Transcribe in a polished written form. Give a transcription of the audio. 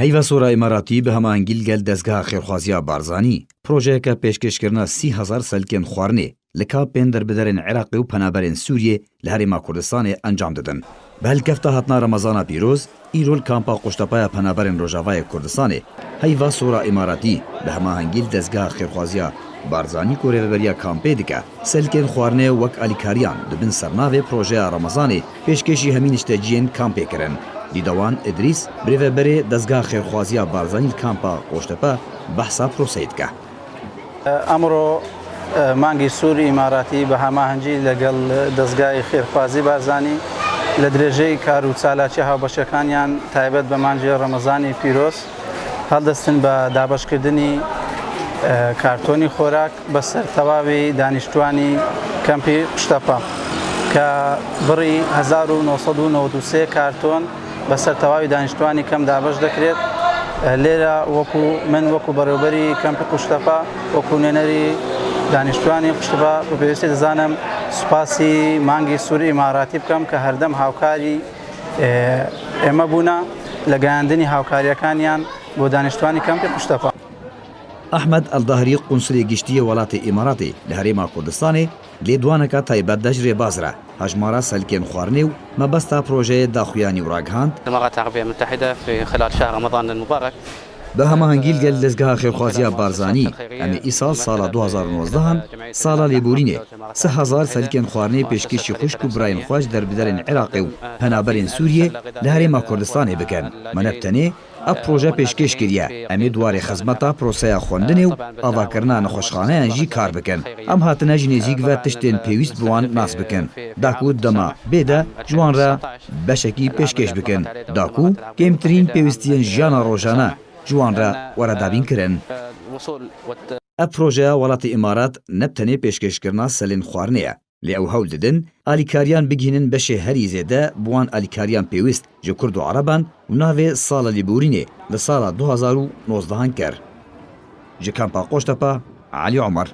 هیوا سورا اماراتی به هماهنگی گل دزگاه خیرخوازیا بارزانی پروژه که پیشکشکرنا 30,000 سلکن خوارنه لکاپین در بدرن عراق و پنابرن سوریه لهرما کردستان انجام دادن. به هلکفته هاتنا رمضان پیروز ایرول کامپا قشتپای پنابرن روجاوای کردستانه هیوا سورا اماراتی به هماهنگی دزگاه خیرخوازیا بارزانی کوره ببریا کامپی دکه سلکن خوارنه وک الیکاریان دبن سرناوی پروژه رمضان پیشکشی همین اشتاجین کامپی کرن. دیدوان ادریس بریو بری دزگاه خیرخوازیا بارزانی کامپا قشتپا بحثا پروسید که امرو مانگی سوری اماراتی به هماهنگی لگل دزگاه خیرخوازی بارزانی لدرجه کارو چالاکی هاوبەشەکانیان تایبەت بە مانگی ڕەمەزانی پیرۆز هەڵدەستن بە دابەشکردنی کارتۆنی خۆراک بەسەر تەواوی دانیشتوانی کەمپی قوشتەپە کە بڕی 1993 کارتۆن بەسەر تەواوی دانیشتوانی کەم دابەش دەکرێت. لێرە من وەکو بەڕێوەبەری کەمپی قوشتەپە وەکو نوێنەری دانیشتوانی قوشتەپە بەپێویستی دەزانم سوپاسی مانگی سووری ئیماراتی بکەم کە هەردەم هاوکاری ئێمە بوونە لە گەیاندنی هاوکاریەکانیان بۆ دانیشتوانی کەمپی قوشتەپە. ئەحمەد ئەلداهری قونسڵی گشتیە وڵاتی ئیماراتی لە هەرێما کوردستانê لێدوانەکە تایبەت دەژرێ بازرە هەژمارە سەلکێن خواردنێ و مەبەستا پرۆژەیە داخویانی و ڕاگەهاند دماغات العربية المتحدة في خلال شهر رمضان المبارك به هماهنگی گل دزگاه خیرخوازیا بارزانی امی ایسال سال 2019 سال لیبورینه 3000 سلکن خوارنه پیشکشی خشک و براین خواج در بدرن عراق و پنابرن سوریه لهرما کردستان بکن. منبتنه اب پروژه پیشکش کریه امی دوار خدمتا پروسه خواندن و آواکرنا نخوشخانه انجی کار بکن. ام هاتنه جنزیک و تشتین پیوست بوان ناس بکن. داکو دما بیده جوان را بشکی پیشکش بکن. داکو کمترین پیوستین جانا روزانه جوان را وردابین کرن. اب پروژه ولات امارات نبتنه پیشکش کرنا سلین خوارنه لی او هول ددن الیکاریان بگینن بشه هری زیده بوان الیکاریان پیوست جو کرد و عربان و ناوی سال لیبورینه لسال 2019 کر. جو کامپا قشتپا علی عمر